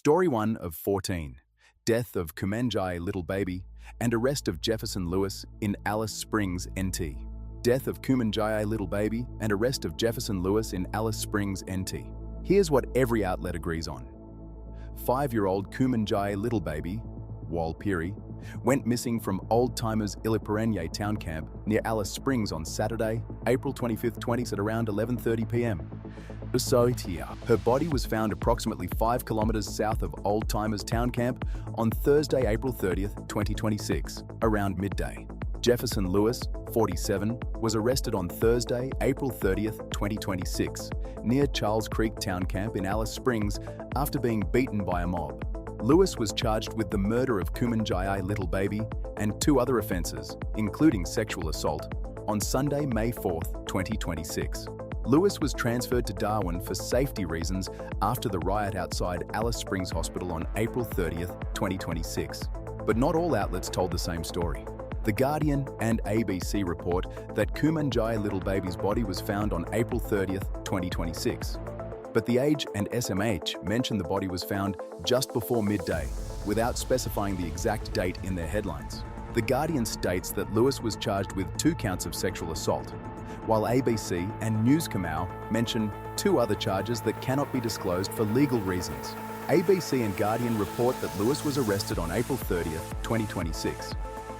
Story 1 of 14. Death of Kumanjayi little baby and arrest of Jefferson Lewis in Alice Springs, NT. Death of Kumanjayi little baby and arrest of Jefferson Lewis in Alice Springs, NT. Here's what every outlet agrees on. 5-year-old Kumanjayi little baby, Wal Piri, went missing from Old Timers Iliparenye town camp near Alice Springs on Saturday, April 25, 20 at around 11:30 p.m. Her body was found approximately 5 kilometers south of Old Timers town camp on Thursday, April 30, 2026, around midday. Jefferson Lewis, 47, was arrested on Thursday, April 30, 2026, near Charles Creek town camp in Alice Springs after being beaten by a mob. Lewis was charged with the murder of Kumanjayi little baby and 2 other offences, including sexual assault, on Sunday, May 4, 2026. Lewis was transferred to Darwin for safety reasons after the riot outside Alice Springs Hospital on April 30, 2026. But not all outlets told the same story. The Guardian and ABC report that Kumanjayi little baby's body was found on April 30, 2026. But The Age and SMH mentioned the body was found just before midday, without specifying the exact date in their headlines. The Guardian states that Lewis was charged with 2 counts of sexual assault, while ABC and News Kamau mention 2 other charges that cannot be disclosed for legal reasons. ABC and Guardian report that Lewis was arrested on April 30, 2026.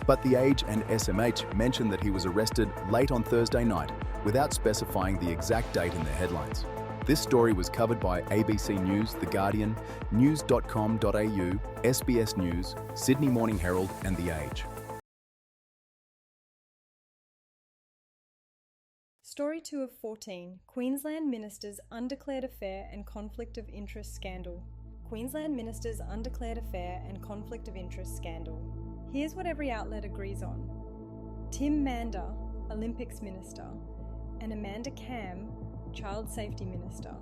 But The Age and SMH mention that he was arrested late on Thursday night, without specifying the exact date in their headlines. This story was covered by ABC News, The Guardian, news.com.au, SBS News, Sydney Morning Herald and The Age. Story 2 of 14. Queensland Minister's Undeclared Affair and Conflict of Interest Scandal. Queensland Minister's Undeclared Affair and Conflict of Interest Scandal. Here's what every outlet agrees on. Tim Mander, Olympics Minister, and Amanda Cam, Child Safety Minister,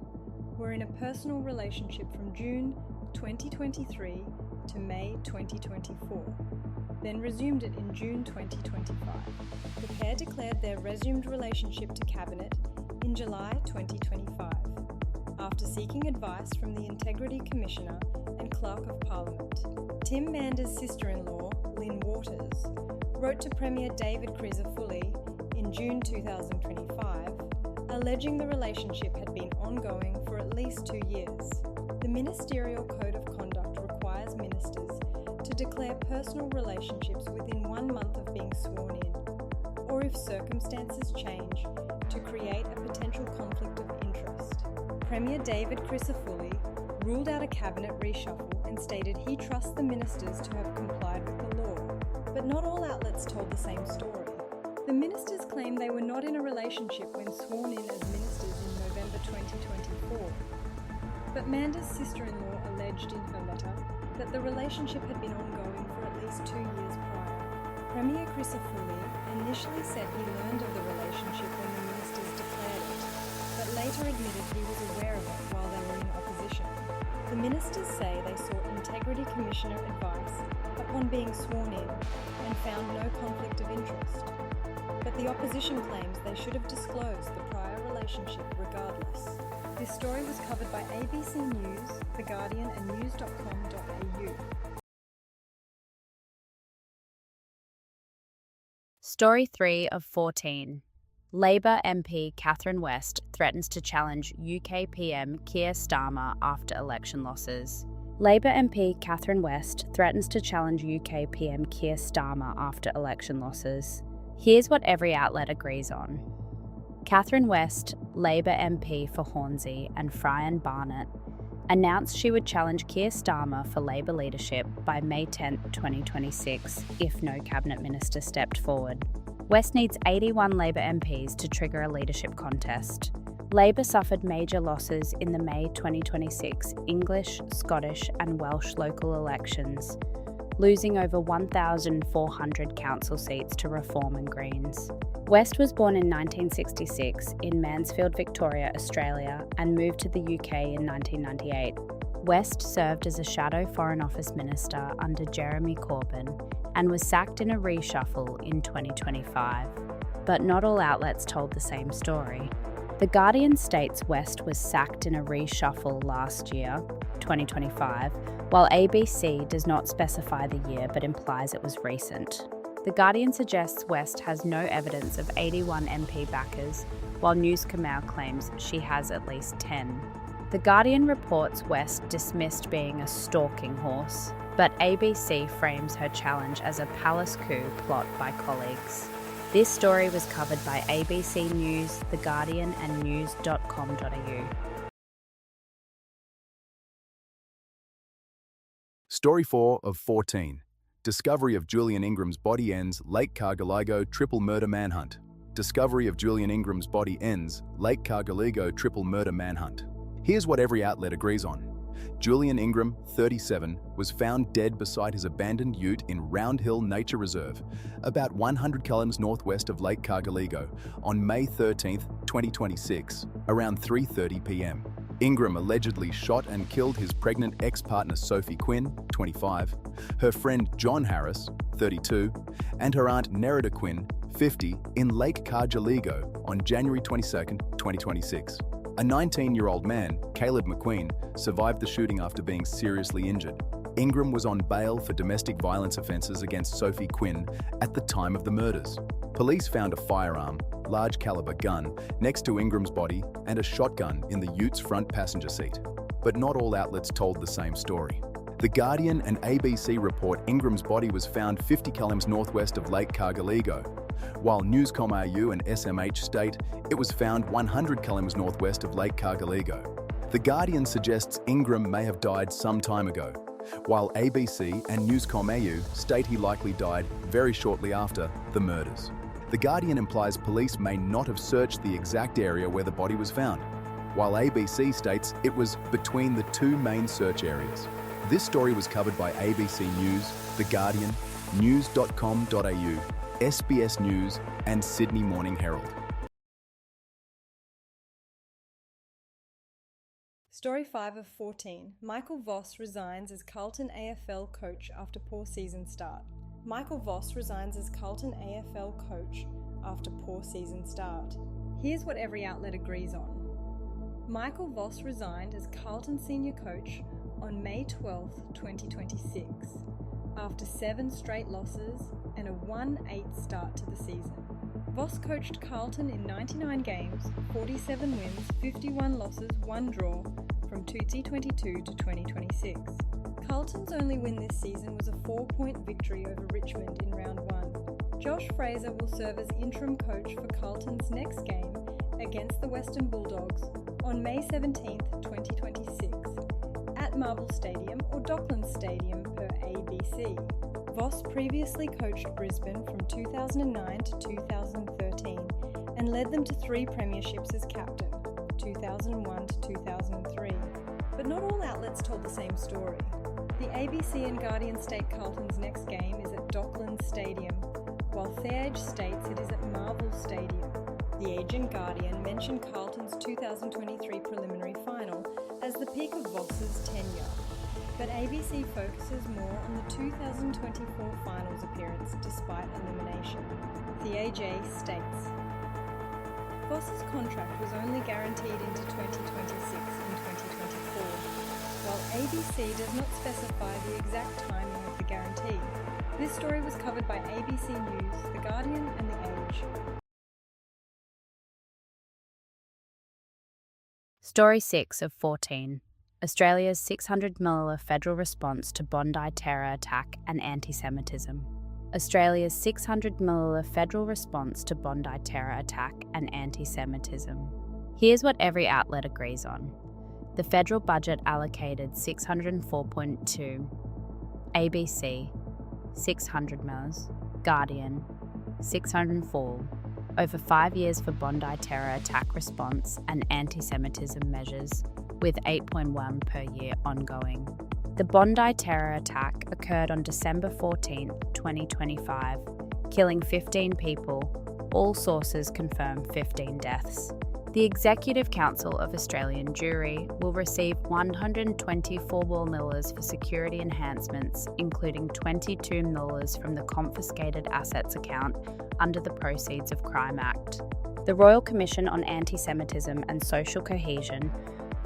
were in a personal relationship from June 2023 to May 2024, then resumed it in June 2025. The pair declared their resumed relationship to Cabinet in July 2025, after seeking advice from the Integrity Commissioner and Clerk of Parliament. Tim Mander's sister-in-law, Lynn Waters, wrote to Premier David Crisafulli in June 2025, alleging the relationship had been ongoing for at least 2 years. The Ministerial Code of Conduct requires ministers to declare personal relationships within 1 month of being sworn in, or if circumstances change, to create a potential conflict of interest. Premier David Crisafulli ruled out a cabinet reshuffle and stated he trusts the ministers to have complied with the law, but not all outlets told the same story. The ministers claimed they were not in a relationship when sworn in as ministers in November 2024. But Mander's sister-in-law alleged in her letter that the relationship had been ongoing for at least 2 years prior. Premier Crisafulli initially said he learned of the relationship when the ministers declared it, but later admitted he was aware of it while they were in opposition. The ministers say they sought Integrity Commissioner advice upon being sworn in and found no conflict of interest. But the opposition claims they should have disclosed the prior relationship regardless. This story was covered by ABC News, The Guardian and news.com.au. Story 3 of 14. Labor MP Catherine West threatens to challenge UK PM Keir Starmer after election losses. Labor MP Catherine West threatens to challenge UK PM Keir Starmer after election losses. Here's what every outlet agrees on. Catherine West, Labor MP for Hornsey and Fryan Barnett, announced she would challenge Keir Starmer for Labor leadership by May 10, 2026, if no cabinet minister stepped forward. West needs 81 Labor MPs to trigger a leadership contest. Labor suffered major losses in the May 2026 English, Scottish and Welsh local elections, losing over 1,400 council seats to Reform and Greens. West was born in 1966 in Mansfield, Victoria, Australia, and moved to the UK in 1998. West served as a shadow Foreign Office Minister under Jeremy Corbyn and was sacked in a reshuffle in 2025. But not all outlets told the same story. The Guardian states West was sacked in a reshuffle last year, 2025, while ABC does not specify the year but implies it was recent. The Guardian suggests West has no evidence of 81 MP backers, while News Kamau claims she has at least 10. The Guardian reports West dismissed being a stalking horse, but ABC frames her challenge as a palace coup plot by colleagues. This story was covered by ABC News, The Guardian and news.com.au. Story 4 of 14. Discovery of Julian Ingram's body ends Lake Cargelligo triple murder manhunt. Discovery of Julian Ingram's body ends Lake Cargelligo triple murder manhunt. Here's what every outlet agrees on. Julian Ingram, 37, was found dead beside his abandoned ute in Round Hill Nature Reserve, about 100 kilometres northwest of Lake Cargelligo, on May 13, 2026, around 3:30 p.m. Ingram allegedly shot and killed his pregnant ex-partner Sophie Quinn, 25, her friend John Harris, 32, and her aunt Nerida Quinn, 50, in Lake Cargelligo on January 22, 2026. A 19-year-old man, Caleb McQueen, survived the shooting after being seriously injured. Ingram was on bail for domestic violence offences against Sophie Quinn at the time of the murders. Police found a firearm, large caliber gun, next to Ingram's body and a shotgun in the ute's front passenger seat. But not all outlets told the same story. The Guardian and ABC report Ingram's body was found 50 kilometres northwest of Lake Cargelligo, while Newscom.au and SMH state it was found 100 kilometres northwest of Lake Cargelligo. The Guardian suggests Ingram may have died some time ago, while ABC and Newscom.au state he likely died very shortly after the murders. The Guardian implies police may not have searched the exact area where the body was found, while ABC states it was between the two main search areas. This story was covered by ABC News, The Guardian, news.com.au, SBS News and Sydney Morning Herald. Story 5 of 14. Michael Voss resigns as Carlton AFL coach after poor season start. Michael Voss resigns as Carlton AFL coach after poor season start. Here's what every outlet agrees on. Michael Voss resigned as Carlton senior coach on May 12, 2026, after 7 straight losses and a 1-8 start to the season. Voss coached Carlton in 99 games, 47 wins, 51 losses, 1 draw from 2022 to 2026. Carlton's only win this season was a 4-point victory over Richmond in round 1. Josh Fraser will serve as interim coach for Carlton's next game against the Western Bulldogs on May 17, 2026, at Marvel Stadium or Docklands Stadium per ABC. Voss previously coached Brisbane from 2009 to 2013 and led them to 3 premierships as captain, 2001 to 2003. But not all outlets told the same story. The ABC and Guardian state Carlton's next game is at Docklands Stadium, while The Age states it is at Marvel Stadium. The Age and Guardian mentioned Carlton's 2023 preliminary final as the peak of Voss's tenure, but ABC focuses more on the 2024 finals appearance despite elimination. The AJ states, Voss's contract was only guaranteed into 2026 and 2024, while ABC does not specify the exact timing of the guarantee. This story was covered by ABC News, The Guardian and The Age. Story 6 of 14. Australia's $600 million federal response to Bondi terror attack and antisemitism. Australia's $600 million federal response to Bondi terror attack and antisemitism. Here's what every outlet agrees on. The federal budget allocated $604.2, ABC, $600 million, Guardian, $604, over 5 years for Bondi terror attack response and anti-Semitism measures, with 8.1 per year ongoing. The Bondi terror attack occurred on December 14, 2025, killing 15 people. All sources confirm 15 deaths. The Executive Council of Australian Jewry will receive 124 million for security enhancements, including 22 million from the confiscated assets account under the Proceeds of Crime Act. The Royal Commission on Anti-Semitism and Social Cohesion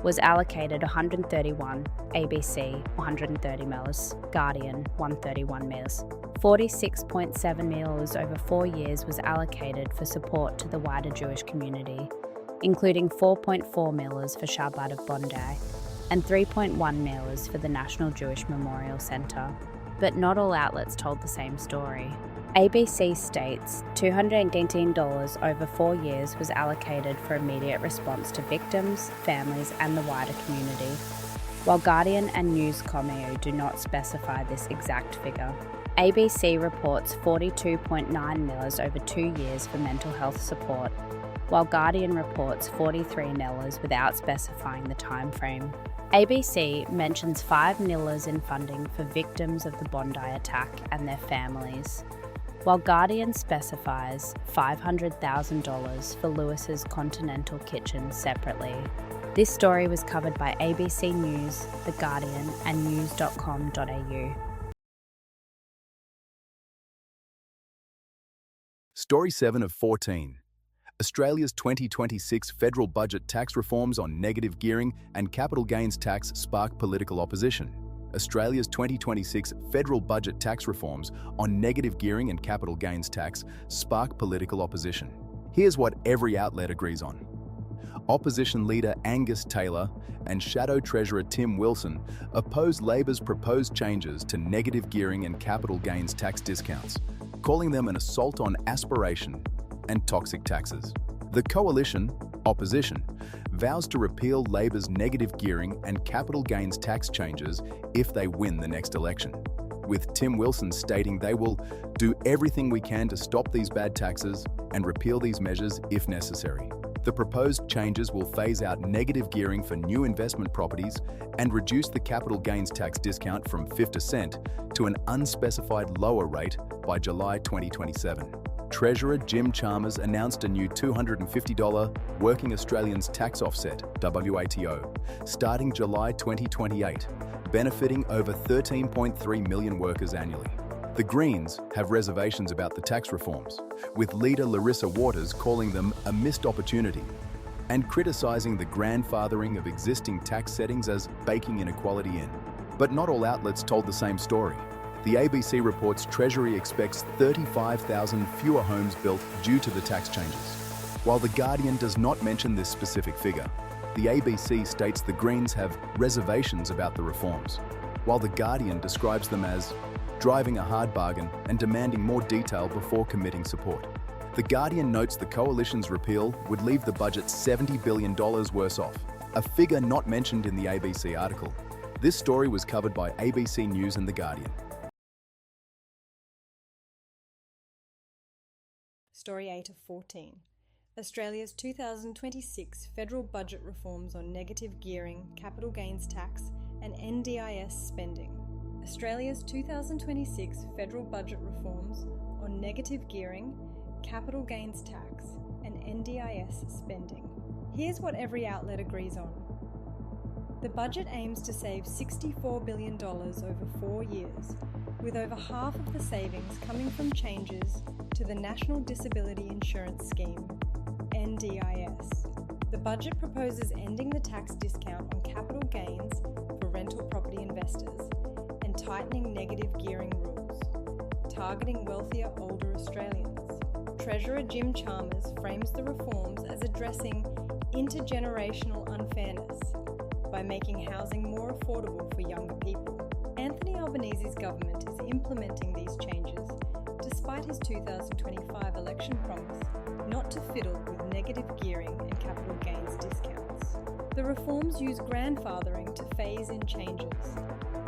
was allocated 131, ABC 130 mils, Guardian 131 mils. 46.7 mils over 4 years was allocated for support to the wider Jewish community, including 4.4 mils for Shabbat of Bondi and 3.1 mils for the National Jewish Memorial Centre. But not all outlets told the same story. ABC states $218 over 4 years was allocated for immediate response to victims, families and the wider community, while Guardian and News Commio do not specify this exact figure. ABC reports 42.9 mils over 2 years for mental health support, while Guardian reports 43 mils without specifying the time frame. ABC mentions 5 mils in funding for victims of the Bondi attack and their families, while Guardian specifies $500,000 for Lewis's Continental Kitchen separately. This story was covered by ABC News, The Guardian and news.com.au. Story 7 of 14. Australia's 2026 federal budget tax reforms on negative gearing and capital gains tax spark political opposition. Australia's 2026 federal budget tax reforms on negative gearing and capital gains tax spark political opposition. Here's what every outlet agrees on. Opposition leader Angus Taylor and Shadow Treasurer Tim Wilson oppose Labor's proposed changes to negative gearing and capital gains tax discounts, calling them an assault on aspiration and toxic taxes. The coalition, opposition, vows to repeal Labor's negative gearing and capital gains tax changes if they win the next election, with Tim Wilson stating they will do everything we can to stop these bad taxes and repeal these measures if necessary. The proposed changes will phase out negative gearing for new investment properties and reduce the capital gains tax discount from 5% to an unspecified lower rate by July 2027. Treasurer Jim Chalmers announced a new $250 Working Australians Tax Offset, WATO, starting July 2028, benefiting over 13.3 million workers annually. The Greens have reservations about the tax reforms, with leader Larissa Waters calling them a missed opportunity and criticising the grandfathering of existing tax settings as baking inequality in. But not all outlets told the same story. The ABC reports Treasury expects 35,000 fewer homes built due to the tax changes, while The Guardian does not mention this specific figure. The ABC states the Greens have reservations about the reforms, while The Guardian describes them as driving a hard bargain and demanding more detail before committing support. The Guardian notes the coalition's repeal would leave the budget $70 billion worse off, a figure not mentioned in the ABC article. This story was covered by ABC News and The Guardian. Story 8 of 14. Australia's 2026 federal budget reforms on negative gearing, capital gains tax and NDIS spending. Australia's 2026 federal budget reforms on negative gearing, capital gains tax and NDIS spending. Here's what every outlet agrees on. The budget aims to save $64 billion over 4 years, with over half of the savings coming from changes to the National Disability Insurance Scheme, NDIS. The budget proposes ending the tax discount on capital gains for rental property investors and tightening negative gearing rules, targeting wealthier older Australians. Treasurer Jim Chalmers frames the reforms as addressing intergenerational unfairness by making housing more affordable for younger people. Anthony Albanese's government is implementing these changes despite his 2025 election promise not to fiddle with negative gearing and capital gains discounts. The reforms use grandfathering to phase in changes,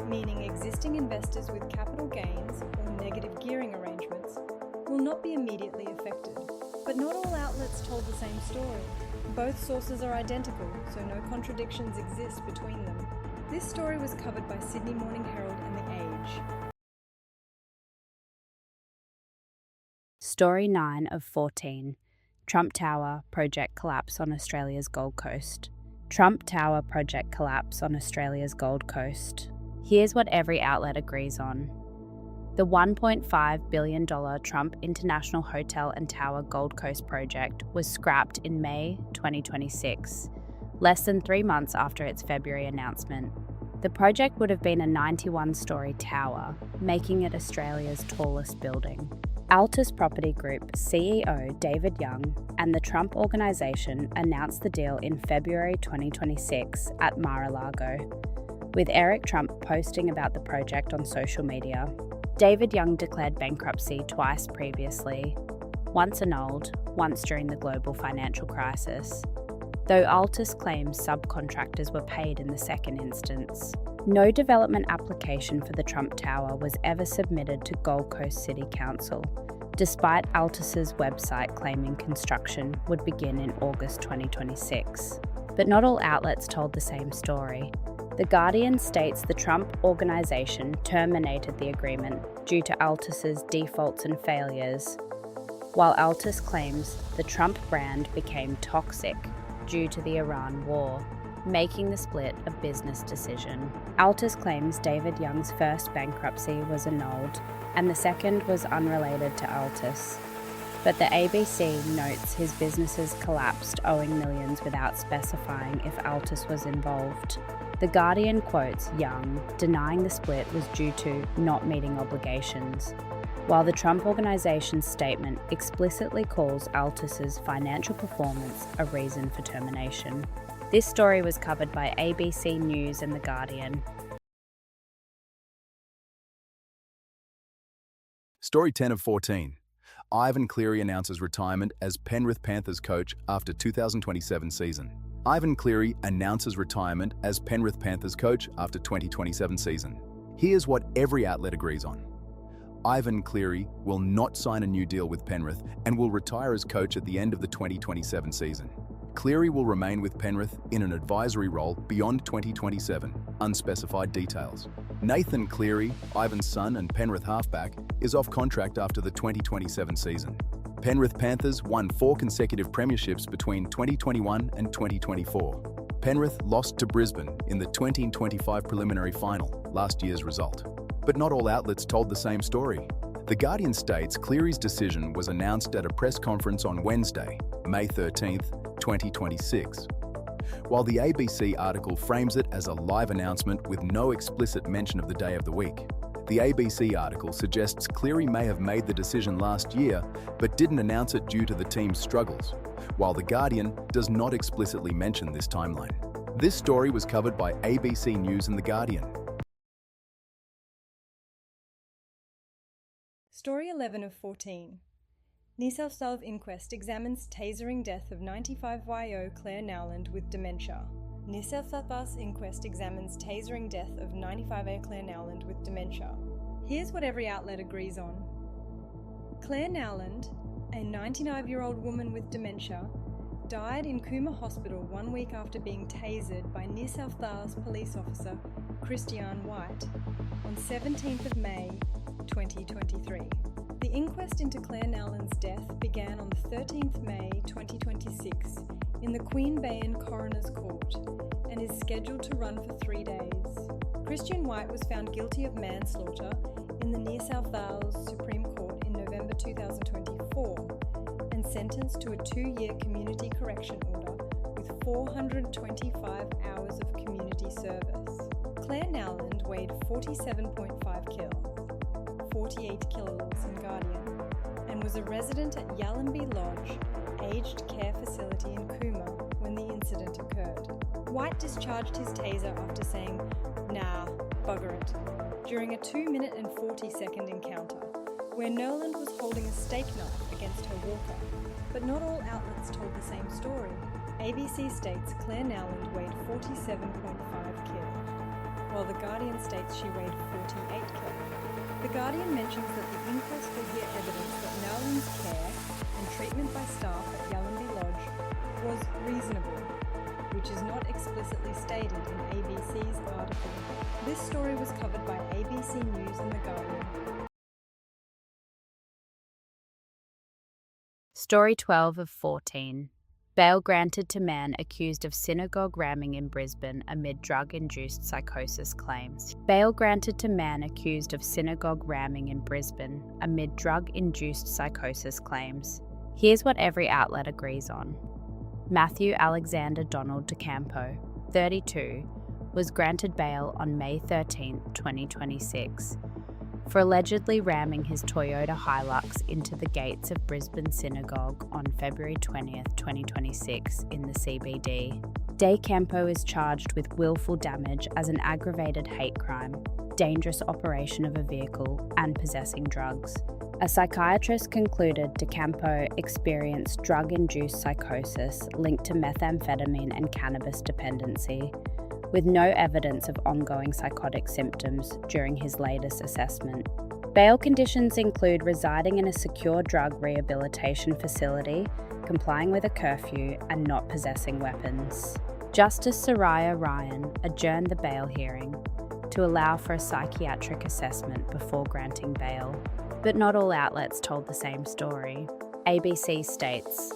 meaning existing investors with capital gains or negative gearing arrangements will not be immediately affected. But not all outlets told the same story. Both sources are identical, so no contradictions exist between them. This story was covered by Sydney Morning Herald and The Age. Story 9 of 14. Trump Tower project collapse on Australia's Gold Coast. Trump Tower project collapse on Australia's Gold Coast. Here's what every outlet agrees on. The $1.5 billion Trump International Hotel and Tower Gold Coast project was scrapped in May 2026, less than 3 months after its February announcement. The project would have been a 91-storey tower, making it Australia's tallest building. Altus Property Group CEO David Young and the Trump Organisation announced the deal in February 2026 at Mar-a-Lago, with Eric Trump posting about the project on social media. David Young declared bankruptcy twice previously, once annulled, once during the global financial crisis, though Altus claims subcontractors were paid in the second instance. No development application for the Trump Tower was ever submitted to Gold Coast City Council, despite Altus's website claiming construction would begin in August 2026. But not all outlets told the same story. The Guardian states the Trump Organisation terminated the agreement due to Altus's defaults and failures, while Altus claims the Trump brand became toxic due to the Iran war, making the split a business decision. Altus claims David Young's first bankruptcy was annulled and the second was unrelated to Altus. But the ABC notes his businesses collapsed, owing millions without specifying if Altus was involved. The Guardian quotes Young, denying the split was due to not meeting obligations, while the Trump Organisation's statement explicitly calls Altus's financial performance a reason for termination. This story was covered by ABC News and The Guardian. Story 10 of 14. Ivan Cleary announces retirement as Penrith Panthers coach after 2027 season. Ivan Cleary announces retirement as Penrith Panthers coach after 2027 season. Here's what every outlet agrees on. Ivan Cleary will not sign a new deal with Penrith and will retire as coach at the end of the 2027 season. Cleary will remain with Penrith in an advisory role beyond 2027, unspecified details. Nathan Cleary, Ivan's son and Penrith halfback, is off contract after the 2027 season. Penrith Panthers won 4 consecutive premierships between 2021 and 2024. Penrith lost to Brisbane in the 2025 preliminary final, last year's result. But not all outlets told the same story. The Guardian states Cleary's decision was announced at a press conference on Wednesday, May 13, 2026. While the ABC article frames it as a live announcement with no explicit mention of the day of the week, the ABC article suggests Cleary may have made the decision last year but didn't announce it due to the team's struggles, while The Guardian does not explicitly mention this timeline. This story was covered by ABC News and The Guardian. Story 11 of 14. New South Wales inquest examines tasering death of 95-YO Clare Nowland with dementia. New South Wales inquest examines tasering death of 95-year Clare Nowland with dementia. Here's what every outlet agrees on. Clare Nowland, a 99-year-old woman with dementia, died in Cooma Hospital 1 week after being tasered by New South Wales police officer Christian White on 17th of May 2023. The inquest into Clare Nowland's death began on the 13th May 2026 in the Queanbeyan Coroner's Court and is scheduled to run for 3 days. Christian White was found guilty of manslaughter in the New South Wales Supreme Court in November 2024 and sentenced to a 2-year community correction order with 425 hours of community service. Clare Nowland weighed 47.5 kg, 48 kilograms in Guardian, and was a resident at Yallambee Lodge, aged care facility in Cooma when the incident occurred. White discharged his taser after saying, "Nah, bugger it," during a 2-minute and 40-second encounter, where Nowland was holding a steak knife against her walker. But not all outlets told the same story. ABC states Clare Nowland weighed 47.5 kg, while The Guardian states she weighed 48 kg. The Guardian mentions that the inquest will hear evidence that Nowland's care and treatment by staff at Yallambee Lodge was reasonable, which is not explicitly stated in ABC's article. This story was covered by ABC News and The Guardian. Story 12 of 14. Bail granted to man accused of synagogue ramming in Brisbane amid drug-induced psychosis claims. Bail granted to man accused of synagogue ramming in Brisbane amid drug-induced psychosis claims. Here's what every outlet agrees on. Matthew Alexander Donald DeCampo, 32, was granted bail on May 13, 2026, for allegedly ramming his Toyota Hilux into the gates of Brisbane synagogue on February 20, 2026 in the CBD. DeCampo is charged with willful damage as an aggravated hate crime, dangerous operation of a vehicle, and possessing drugs. A psychiatrist concluded DeCampo experienced drug-induced psychosis linked to methamphetamine and cannabis dependency, with no evidence of ongoing psychotic symptoms during his latest assessment. Bail conditions include residing in a secure drug rehabilitation facility, complying with a curfew, and not possessing weapons. Justice Soraya Ryan adjourned the bail hearing to allow for a psychiatric assessment before granting bail. But not all outlets told the same story. ABC states,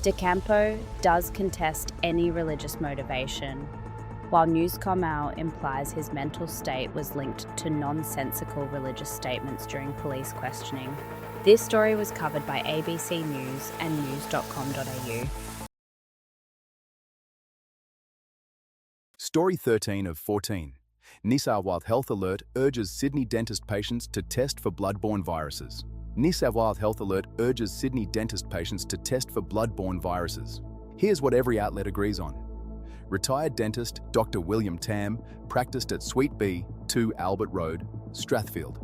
DeCampo does contest any religious motivation, while Newscomau implies his mental state was linked to nonsensical religious statements during police questioning. This story was covered by ABC News and news.com.au. Story 13 of 14. New South Wales Health Alert urges Sydney dentist patients to test for blood-borne viruses. New South Wales Health Alert urges Sydney dentist patients to test for blood-borne viruses. Here's what every outlet agrees on. Retired dentist Dr. William Tam practiced at Suite B, 2 Albert Road, Strathfield,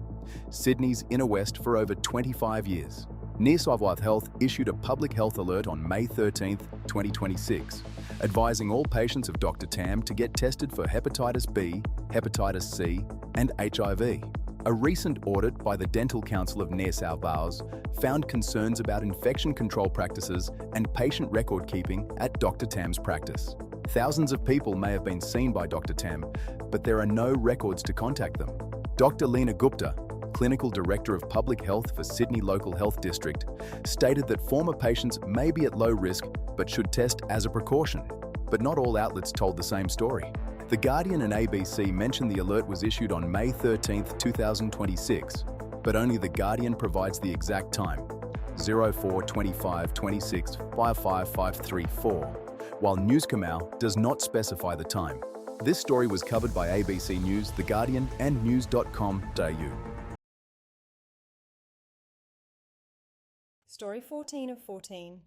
Sydney's inner west for over 25 years. New South Wales Health issued a public health alert on May 13, 2026, advising all patients of Dr. Tam to get tested for hepatitis B, hepatitis C, and HIV. A recent audit by the Dental Council of New South Wales found concerns about infection control practices and patient record keeping at Dr. Tam's practice. Thousands of people may have been seen by Dr. Tam, but there are no records to contact them. Dr. Leena Gupta, Clinical Director of Public Health for Sydney Local Health District, stated that former patients may be at low risk but should test as a precaution. But not all outlets told the same story. The Guardian and ABC mentioned the alert was issued on May 13, 2026, but only The Guardian provides the exact time, 04/25/26 55534, while Newscomau does not specify the time. This story was covered by ABC News, The Guardian, and news.com.au. Story 14 of 14.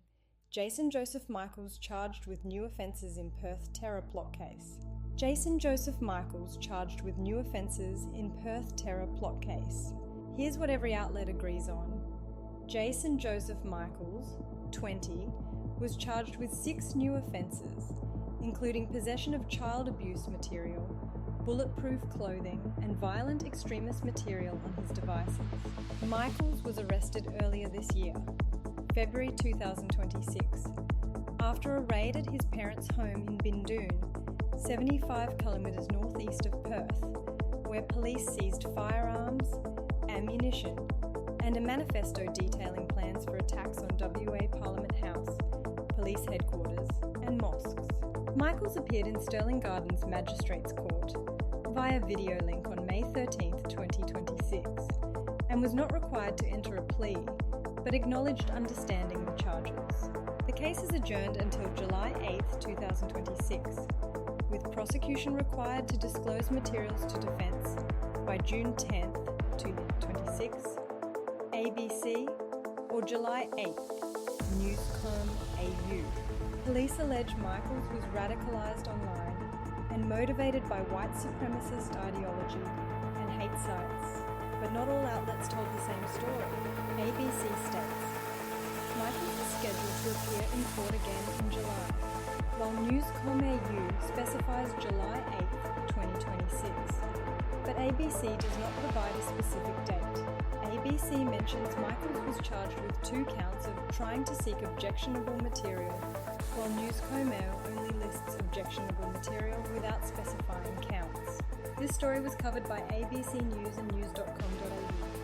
Jayson Joseph Michaels charged with new offences in Perth terror plot case. Jayson Joseph Michaels charged with new offences in Perth terror plot case. Here's what every outlet agrees on. Jayson Joseph Michaels, 20, was charged with 6 new offences, including possession of child abuse material, bulletproof clothing, and violent extremist material on his devices. Michaels was arrested earlier this year, February 2026, after a raid at his parents' home in Bindoon, 75 kilometres northeast of Perth, where police seized firearms, ammunition, and a manifesto detailing plans for attacks on WA Parliament House, police headquarters, and mosques. Michaels appeared in Stirling Gardens Magistrates Court via video link on May 13, 2026, and was not required to enter a plea, but acknowledged understanding the charges. The case is adjourned until July 8, 2026, with prosecution required to disclose materials to defence by June 10, 2026, ABC, or July 8, Newscom.au. Police allege Michaels was radicalised online and motivated by white supremacist ideology and hate sites, but not all outlets told the same story. ABC states, Michaels is scheduled to appear in court again in July, while Newscom.au specifies July 8, 2026, but ABC does not provide a specific date. ABC mentions Michaels was charged with 2 counts of trying to seek objectionable material, while Newscom.au only lists objectionable material without specifying counts. This story was covered by ABC News and news.com.au.